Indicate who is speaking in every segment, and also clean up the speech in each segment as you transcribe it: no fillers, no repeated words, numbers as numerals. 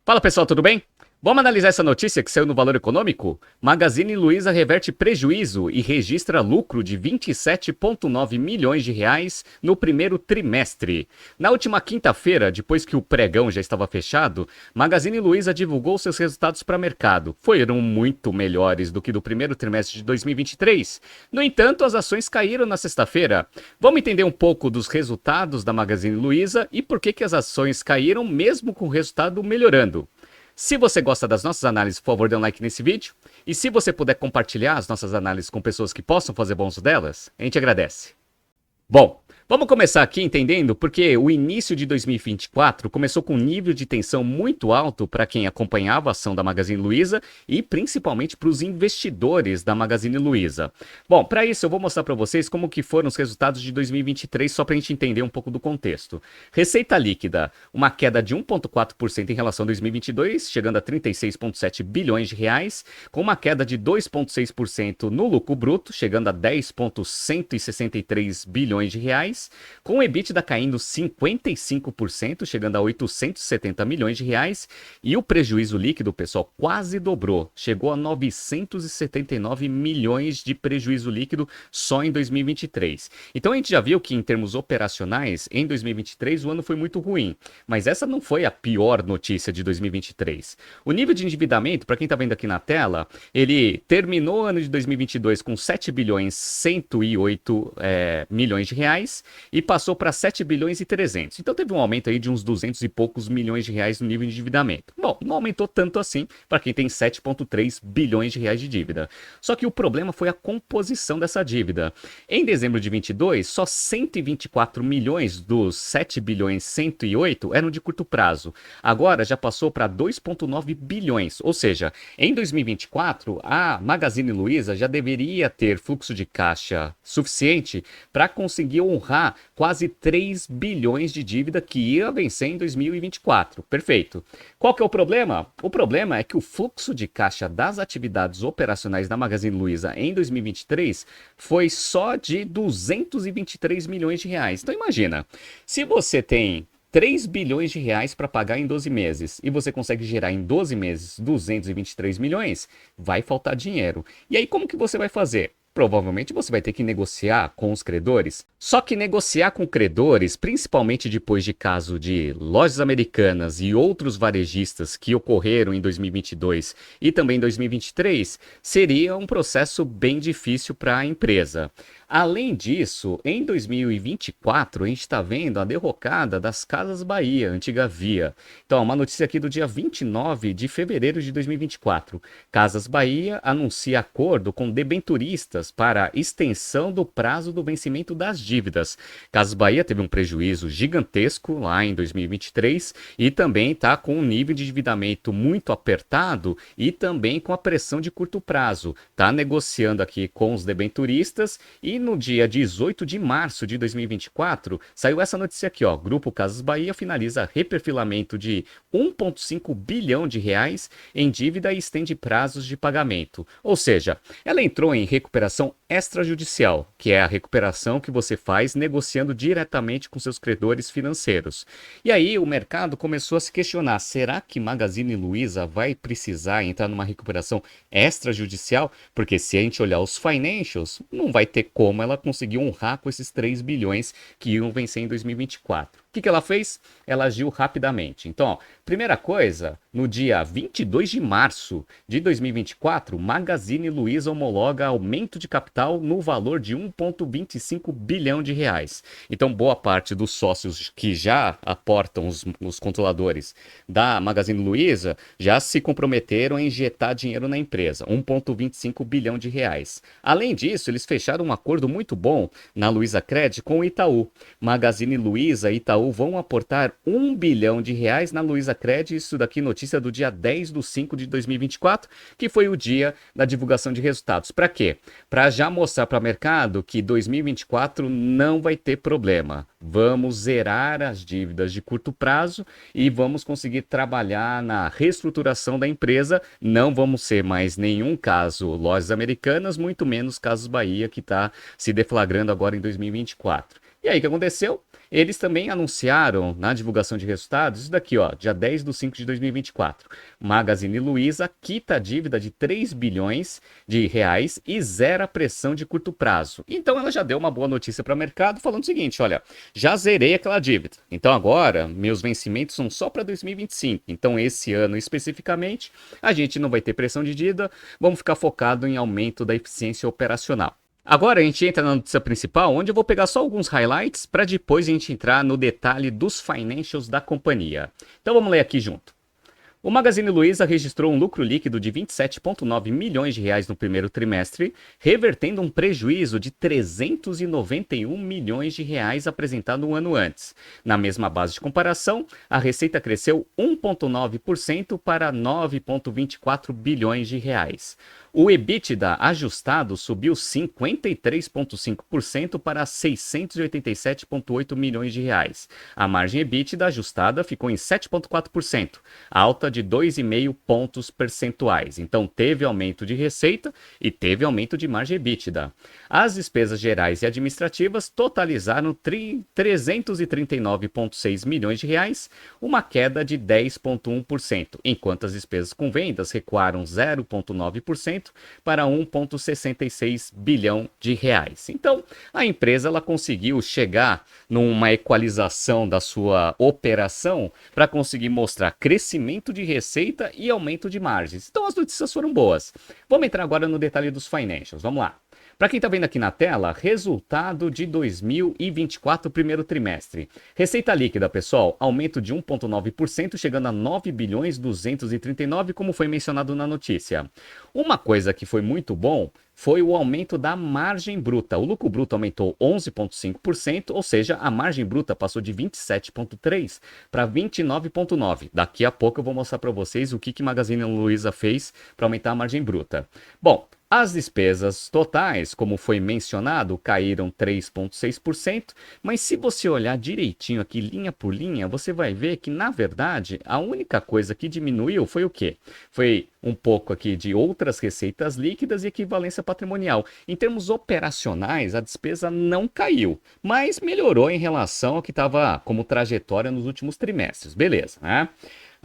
Speaker 1: Fala pessoal, tudo bem? Vamos analisar essa notícia que saiu no Valor Econômico? Magazine Luiza reverte prejuízo e registra lucro de 27,9 milhões de reais no primeiro trimestre. Na última quinta-feira, depois que o pregão já estava fechado, Magazine Luiza divulgou seus resultados para o mercado. Foram muito melhores do que do primeiro trimestre de 2023. No entanto, as ações caíram na sexta-feira. Vamos entender um pouco dos resultados da Magazine Luiza e por que as ações caíram mesmo com o resultado melhorando. Se você gosta das nossas análises, por favor, dê um like nesse vídeo. E se você puder compartilhar as nossas análises com pessoas que possam fazer bom uso delas, a gente agradece. Bom, vamos começar aqui entendendo porque o início de 2024 começou com um nível de tensão muito alto para quem acompanhava a ação da Magazine Luiza e principalmente para os investidores da Magazine Luiza. Bom, para isso eu vou mostrar para vocês como que foram os resultados de 2023, só para a gente entender um pouco do contexto. Receita líquida, uma queda de 1,4% em relação a 2022, chegando a 36,7 bilhões de reais, com uma queda de 2,6% no lucro bruto, chegando a 10,163 bilhões de reais, com o EBITDA caindo 55%, chegando a 870 milhões de reais, e o prejuízo líquido, pessoal, quase dobrou, chegou a 979 milhões de prejuízo líquido só em 2023. Então a gente já viu que em termos operacionais, em 2023 o ano foi muito ruim, mas essa não foi a pior notícia de 2023. O nível de endividamento, para quem está vendo aqui na tela, ele terminou o ano de 2022 com 7 bilhões 108 milhões de reais e passou para 7 bilhões e 300. Então teve um aumento aí de uns 200 e poucos milhões de reais no nível de endividamento. Bom, não aumentou tanto assim para quem tem 7,3 bilhões de reais de dívida. Só que o problema foi a composição dessa dívida. Em dezembro de 22, só 124 milhões dos 7 bilhões 108 eram de curto prazo. Agora já passou para 2,9 bilhões, ou seja, em 2024 a Magazine Luiza já deveria ter fluxo de caixa suficiente para conseguir honrar quase 3 bilhões de dívida que ia vencer em 2024. Perfeito. Qual que é o problema? O problema é que o fluxo de caixa das atividades operacionais da Magazine Luiza em 2023 foi só de 223 milhões de reais. Então imagina, se você tem 3 bilhões de reais para pagar em 12 meses e você consegue gerar em 12 meses 223 milhões, vai faltar dinheiro. E aí como que você vai fazer? Provavelmente você vai ter que negociar com os credores. Só que negociar com credores, principalmente depois de caso de Lojas Americanas e outros varejistas que ocorreram em 2022 e também em 2023, seria um processo bem difícil para a empresa. Além disso, em 2024, a gente está vendo a derrocada das Casas Bahia, antiga Via. Então, uma notícia aqui do dia 29 de fevereiro de 2024. Casas Bahia anuncia acordo com debenturistas para extensão do prazo do vencimento das dívidas. Casas Bahia teve um prejuízo gigantesco lá em 2023 e também está com um nível de endividamento muito apertado e também com a pressão de curto prazo. Está negociando aqui com os debenturistas e no dia 18 de março de 2024, saiu essa notícia aqui, ó. Grupo Casas Bahia finaliza reperfilamento de 1,5 bilhão de reais em dívida e estende prazos de pagamento. Ou seja, ela entrou em recuperação extrajudicial, que é a recuperação que você faz negociando diretamente com seus credores financeiros. E aí o mercado começou a se questionar, será que Magazine Luiza vai precisar entrar numa recuperação extrajudicial? Porque se a gente olhar os financials, não vai ter como ela conseguir honrar com esses 3 bilhões que iam vencer em 2024. O que ela fez? Ela agiu rapidamente. Então, ó, primeira coisa, no dia 22 de março de 2024, Magazine Luiza homologa aumento de capital no valor de 1,25 bilhão de reais. Então, boa parte dos sócios que já aportam os controladores da Magazine Luiza já se comprometeram a injetar dinheiro na empresa, 1,25 bilhão de reais. Além disso, eles fecharam um acordo muito bom na Luizacred com o Itaú. Magazine Luiza e Itaú vão aportar 1 bilhão de reais na Luizacred, isso daqui notícia do dia 10/5 de 2024, que foi o dia da divulgação de resultados. Para quê? Para já mostrar para o mercado que 2024 não vai ter problema. Vamos zerar as dívidas de curto prazo e vamos conseguir trabalhar na reestruturação da empresa. Não vamos ser mais nenhum caso Lojas Americanas, muito menos Casas Bahia, que está se deflagrando agora em 2024. E aí, o que aconteceu? eles também anunciaram na divulgação de resultados, isso daqui, ó, dia 10/5 de 2024. Magazine Luiza quita a dívida de 3 bilhões de reais e zera a pressão de curto prazo. Então ela já deu uma boa notícia para o mercado falando o seguinte, olha, já zerei aquela dívida. Então agora meus vencimentos são só para 2025. Então esse ano especificamente a gente não vai ter pressão de dívida, vamos ficar focado em aumento da eficiência operacional. Agora a gente entra na notícia principal, onde eu vou pegar só alguns highlights para depois a gente entrar no detalhe dos financials da companhia. Então vamos ler aqui junto. O Magazine Luiza registrou um lucro líquido de 27,9 milhões de reais no primeiro trimestre, revertendo um prejuízo de 391 milhões de reais apresentado um ano antes. Na mesma base de comparação, a receita cresceu 1,9% para 9,24 bilhões de reais. O EBITDA ajustado subiu 53,5% para 687,8 milhões de reais. A margem EBITDA ajustada ficou em 7,4%, alta de 2,5 pontos percentuais. Então teve aumento de receita e teve aumento de margem EBITDA. As despesas gerais e administrativas totalizaram 339,6 milhões de reais, uma queda de 10,1%, enquanto as despesas com vendas recuaram 0,9% para 1,66 bilhão de reais. Então, a empresa ela conseguiu chegar numa equalização da sua operação para conseguir mostrar crescimento de receita e aumento de margens. Então, as notícias foram boas. Vamos entrar agora no detalhe dos financials. Vamos lá. Para quem está vendo aqui na tela, resultado de 2024, primeiro trimestre. Receita líquida, pessoal, aumento de 1,9%, chegando a 9 bilhões 239, como foi mencionado na notícia. Uma coisa que foi muito bom foi o aumento da margem bruta. O lucro bruto aumentou 11,5%, ou seja, a margem bruta passou de 27,3% para 29,9%. Daqui a pouco eu vou mostrar para vocês o que Magazine Luiza fez para aumentar a margem bruta. Bom, as despesas totais, como foi mencionado, caíram 3,6%, mas se você olhar direitinho aqui, linha por linha, você vai ver que, na verdade, a única coisa que diminuiu foi o quê? Foi um pouco aqui de outras receitas líquidas e equivalência patrimonial. Em termos operacionais, a despesa não caiu, mas melhorou em relação ao que estava como trajetória nos últimos trimestres. Beleza, né?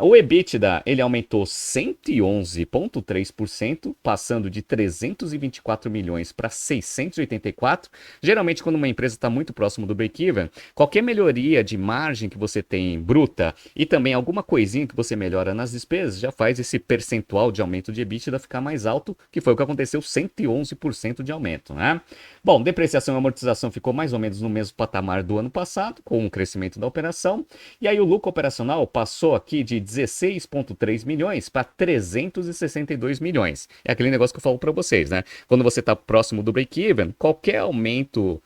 Speaker 1: O EBITDA ele aumentou 111,3%, passando de 324 milhões para 684. Geralmente, quando uma empresa está muito próximo do break-even, qualquer melhoria de margem que você tem bruta e também alguma coisinha que você melhora nas despesas, já faz esse percentual de aumento de EBITDA ficar mais alto, que foi o que aconteceu, 111% de aumento, né? Bom, depreciação e amortização ficou mais ou menos no mesmo patamar do ano passado, com o crescimento da operação. E aí o lucro operacional passou aqui de 16,3 milhões para 362 milhões. É aquele negócio que eu falo para vocês, né? Quando você está próximo do break-even, qualquer aumento,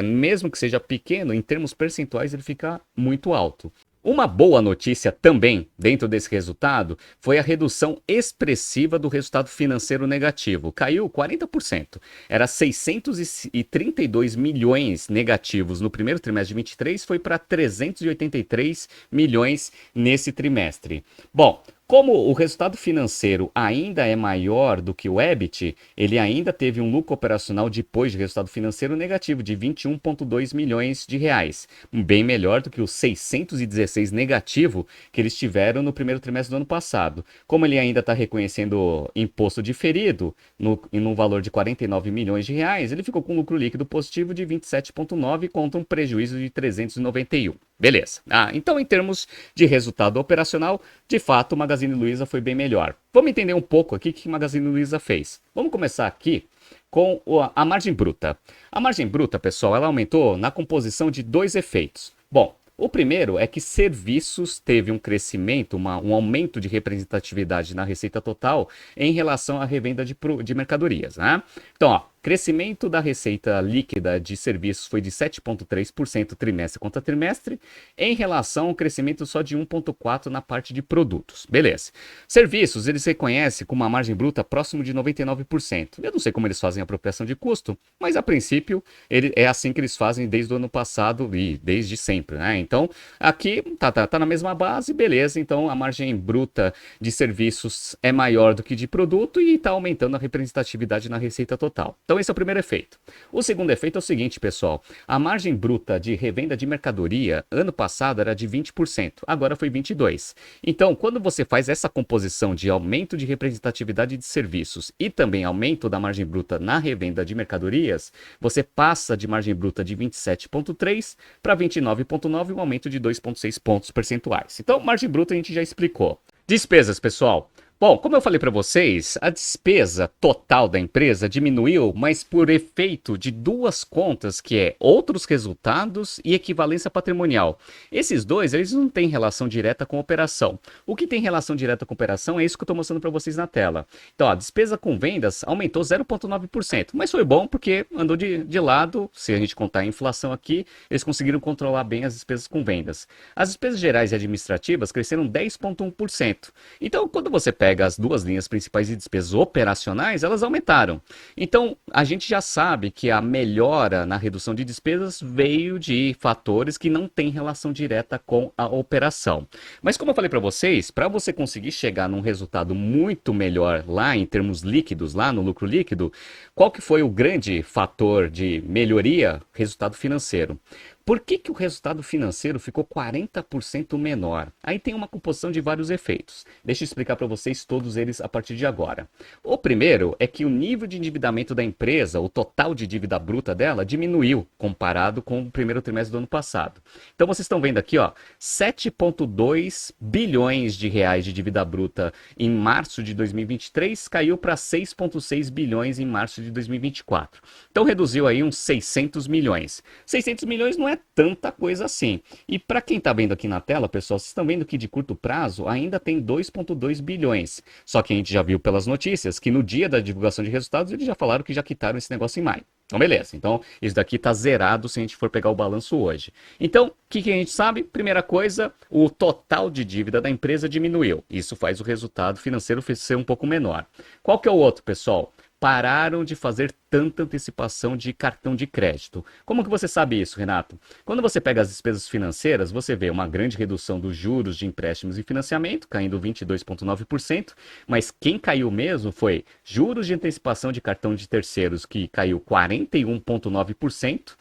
Speaker 1: mesmo que seja pequeno, em termos percentuais, ele fica muito alto. Uma boa notícia também, dentro desse resultado, foi a redução expressiva do resultado financeiro negativo. Caiu 40%. Era 632 milhões negativos no primeiro trimestre de 23, foi para 383 milhões nesse trimestre. Bom, como o resultado financeiro ainda é maior do que o EBIT, ele ainda teve um lucro operacional depois de resultado financeiro negativo de 21,2 milhões de reais. Bem melhor do que os 616 negativo que eles tiveram no primeiro trimestre do ano passado. Como ele ainda está reconhecendo imposto diferido no valor de 49 milhões de reais, ele ficou com um lucro líquido positivo de 27,9 contra um prejuízo de 391. Beleza. Então, em termos de resultado operacional, de fato, o Magazine Luiza foi bem melhor. Vamos entender um pouco aqui o que o Magazine Luiza fez. Vamos começar aqui com a margem bruta. A margem bruta, pessoal, ela aumentou na composição de dois efeitos. Bom, o primeiro é que serviços teve um crescimento, um aumento de representatividade na receita total em relação à revenda de mercadorias, né? Então, ó, crescimento da receita líquida de serviços foi de 7,3% trimestre contra trimestre, em relação ao crescimento só de 1,4% na parte de produtos. Beleza. Serviços, eles reconhecem com uma margem bruta próximo de 99%. Eu não sei como eles fazem a apropriação de custo, mas a princípio é assim que eles fazem desde o ano passado e desde sempre, né? Então, aqui tá na mesma base, beleza. Então, a margem bruta de serviços é maior do que de produto e está aumentando a representatividade na receita total. Então esse é o primeiro efeito. O segundo efeito é o seguinte, pessoal. A margem bruta de revenda de mercadoria ano passado era de 20%, agora foi 22%. Então, quando você faz essa composição de aumento de representatividade de serviços e também aumento da margem bruta na revenda de mercadorias, você passa de margem bruta de 27,3% para 29,9%, um aumento de 2,6 pontos percentuais. Então, margem bruta a gente já explicou. Despesas, pessoal. Bom, como eu falei para vocês, a despesa total da empresa diminuiu, mas por efeito de duas contas, que é outros resultados e equivalência patrimonial. Esses dois, eles não têm relação direta com a operação. O que tem relação direta com a operação é isso que eu estou mostrando para vocês na tela. Então, a despesa com vendas aumentou 0,9%, mas foi bom porque andou de lado, se a gente contar a inflação aqui, eles conseguiram controlar bem as despesas com vendas. As despesas gerais e administrativas cresceram 10,1%. Então, quando você pega as duas linhas principais de despesas operacionais, elas aumentaram. Então, a gente já sabe que a melhora na redução de despesas veio de fatores que não têm relação direta com a operação. Mas como eu falei para vocês, para você conseguir chegar num resultado muito melhor lá em termos líquidos, lá no lucro líquido, qual que foi o grande fator de melhoria? Resultado financeiro. Por que o resultado financeiro ficou 40% menor? Aí tem uma composição de vários efeitos. Deixa eu explicar para vocês todos eles a partir de agora. O primeiro é que o nível de endividamento da empresa, o total de dívida bruta dela, diminuiu comparado com o primeiro trimestre do ano passado. Então vocês estão vendo aqui, ó, 7,2 bilhões de reais de dívida bruta em março de 2023, caiu para 6,6 bilhões em março de 2024. Então reduziu aí uns 600 milhões. 600 milhões não é tanta coisa assim. E para quem está vendo aqui na tela, pessoal, vocês estão vendo que de curto prazo ainda tem 2,2 bilhões. Só que a gente já viu pelas notícias que no dia da divulgação de resultados eles já falaram que já quitaram esse negócio em maio. Então, beleza. Então, isso daqui está zerado se a gente for pegar o balanço hoje. Então, o que a gente sabe? Primeira coisa, o total de dívida da empresa diminuiu. Isso faz o resultado financeiro ser um pouco menor. Qual que é o outro, pessoal? Pararam de fazer tanta antecipação de cartão de crédito. Como que você sabe isso, Renato? Quando você pega as despesas financeiras, você vê uma grande redução dos juros de empréstimos e financiamento, caindo 22,9%, mas quem caiu mesmo foi juros de antecipação de cartão de terceiros, que caiu 41,9%,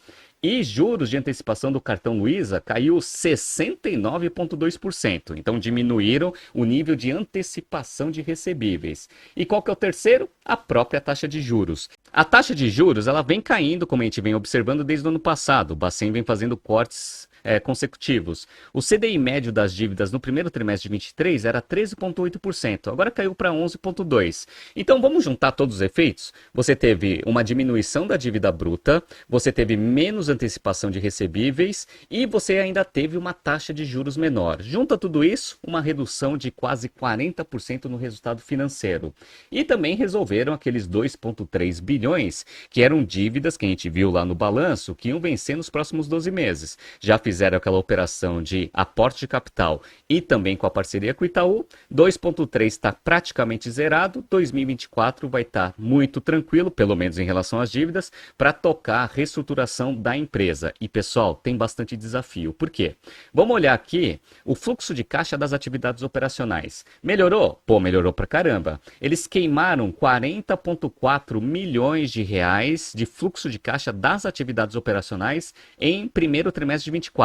Speaker 1: e juros de antecipação do cartão Luiza caiu 69,2%. Então diminuíram o nível de antecipação de recebíveis. E qual que é o terceiro? A própria taxa de juros. A taxa de juros ela vem caindo, como a gente vem observando desde o ano passado. O Bacen vem fazendo cortes consecutivos. O CDI médio das dívidas no primeiro trimestre de 23 era 13,8%, agora caiu para 11,2%. Então vamos juntar todos os efeitos? Você teve uma diminuição da dívida bruta, você teve menos antecipação de recebíveis e você ainda teve uma taxa de juros menor. Junta tudo isso, uma redução de quase 40% no resultado financeiro. E também resolveram aqueles 2,3 bilhões que eram dívidas que a gente viu lá no balanço que iam vencer nos próximos 12 meses. Já fizeram aquela operação de aporte de capital e também com a parceria com o Itaú. 2,3 está praticamente zerado. 2024 vai estar muito tranquilo, pelo menos em relação às dívidas, para tocar a reestruturação da empresa. E pessoal, tem bastante desafio. Por quê? Vamos olhar aqui o fluxo de caixa das atividades operacionais. Melhorou? Pô, melhorou pra caramba. Eles queimaram 40,4 milhões de reais de fluxo de caixa das atividades operacionais em primeiro trimestre de 24.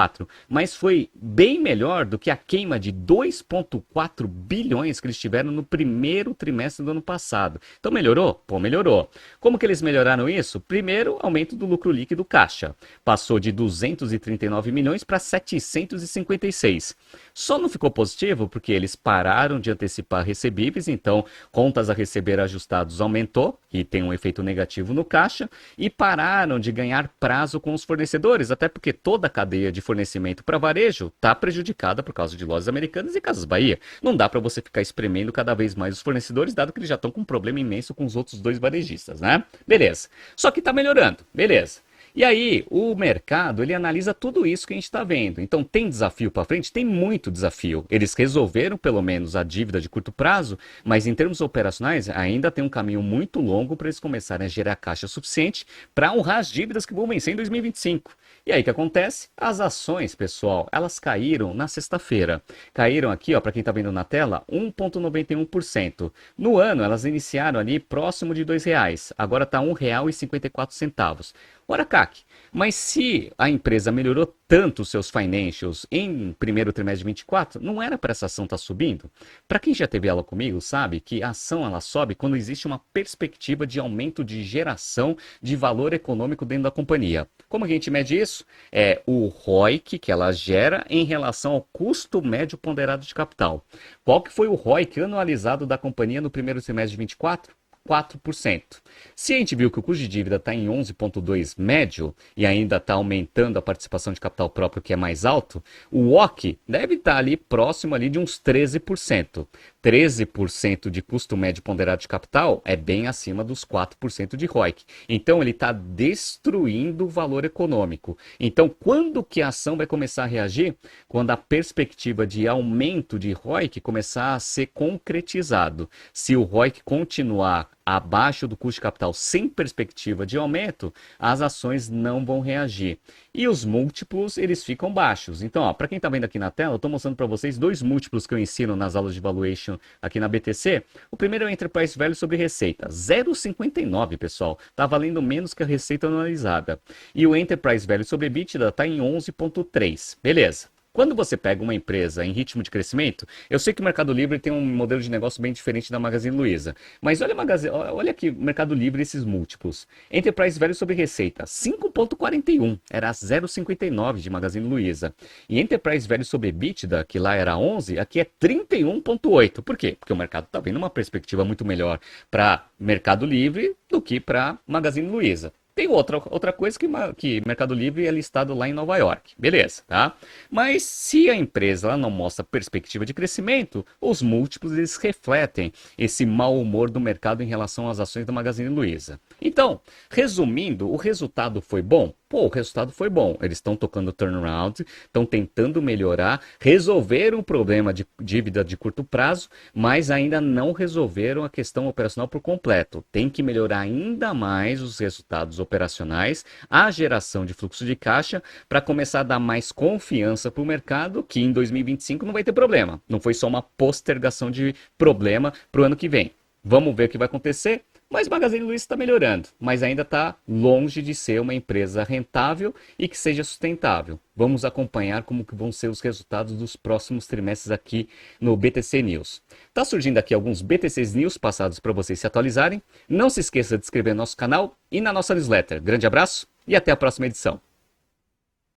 Speaker 1: Mas foi bem melhor do que a queima de 2,4 bilhões que eles tiveram no primeiro trimestre do ano passado. Então melhorou? Pô, melhorou. Como que eles melhoraram isso? Primeiro, aumento do lucro líquido caixa. Passou de 239 milhões para 756. Só não ficou positivo porque eles pararam de antecipar recebíveis, então contas a receber ajustados aumentou e tem um efeito negativo no caixa, e pararam de ganhar prazo com os fornecedores, até porque toda a cadeia de fornecimento para varejo está prejudicada por causa de Lojas Americanas e Casas Bahia. Não dá para você ficar espremendo cada vez mais os fornecedores, dado que eles já estão com um problema imenso com os outros dois varejistas, né? Beleza. Só que está melhorando, beleza. E aí, o mercado, ele analisa tudo isso que a gente está vendo. Então, tem desafio para frente? Tem muito desafio. Eles resolveram, pelo menos, a dívida de curto prazo, mas em termos operacionais, ainda tem um caminho muito longo para eles começarem a gerar caixa suficiente para honrar as dívidas que vão vencer em 2025. E aí o que acontece? As ações, pessoal, elas caíram na sexta-feira. Caíram aqui, ó, para quem está vendo na tela, 1,91%. No ano, elas iniciaram ali próximo de R$ 2. Agora está R$ 1,54. Ora, CAC, mas se a empresa melhorou tanto os seus financials em primeiro trimestre de 24, não era para essa ação estar subindo? Para quem já teve aula comigo, sabe que a ação ela sobe quando existe uma perspectiva de aumento de geração de valor econômico dentro da companhia. Como a gente mede isso? É o ROIC que ela gera em relação ao custo médio ponderado de capital. Qual que foi o ROIC anualizado da companhia no primeiro trimestre de 24? 4%. Se a gente viu que o custo de dívida está em 11,2 médio e ainda está aumentando a participação de capital próprio, que é mais alto, o WOC deve estar ali próximo ali de uns 13%. 13% de custo médio ponderado de capital é bem acima dos 4% de ROIC. Então ele está destruindo o valor econômico. Então quando que a ação vai começar a reagir? Quando a perspectiva de aumento de ROIC começar a ser concretizado. Se o ROIC continuar abaixo do custo de capital sem perspectiva de aumento, as ações não vão reagir. E os múltiplos, eles ficam baixos. Então, para quem está vendo aqui na tela, eu estou mostrando para vocês dois múltiplos que eu ensino nas aulas de valuation aqui na BTC. O primeiro é o Enterprise Value sobre receita, 0,59, pessoal. Está valendo menos que a receita anualizada. E o Enterprise Value sobre EBITDA está em 11,3. Beleza. Quando você pega uma empresa em ritmo de crescimento, eu sei que o Mercado Livre tem um modelo de negócio bem diferente da Magazine Luiza, mas olha aqui o Mercado Livre esses múltiplos. Enterprise Value sobre receita, 5,41, era 0,59 de Magazine Luiza. E Enterprise Value sobre EBITDA, que lá era 11, aqui é 31,8. Por quê? Porque o mercado está vendo uma perspectiva muito melhor para Mercado Livre do que para Magazine Luiza. Tem outra coisa que Mercado Livre é listado lá em Nova York. Beleza, tá? Mas se a empresa ela não mostra perspectiva de crescimento, os múltiplos eles refletem esse mau humor do mercado em relação às ações da Magazine Luiza. Então, resumindo, o resultado foi bom? Pô, o resultado foi bom. Eles estão tocando turnaround, estão tentando melhorar, resolveram o problema de dívida de curto prazo, mas ainda não resolveram a questão operacional por completo. Tem que melhorar ainda mais os resultados operacionais, a geração de fluxo de caixa, para começar a dar mais confiança para o mercado que em 2025 não vai ter problema. Não foi só uma postergação de problema para o ano que vem. Vamos ver o que vai acontecer. Mas Magazine Luiza está melhorando, mas ainda está longe de ser uma empresa rentável e que seja sustentável. Vamos acompanhar como que vão ser os resultados dos próximos trimestres aqui no BTC News. Tá surgindo aqui alguns BTCs News passados para vocês se atualizarem. Não se esqueça de se inscrever no nosso canal e na nossa newsletter. Grande abraço e até a próxima edição.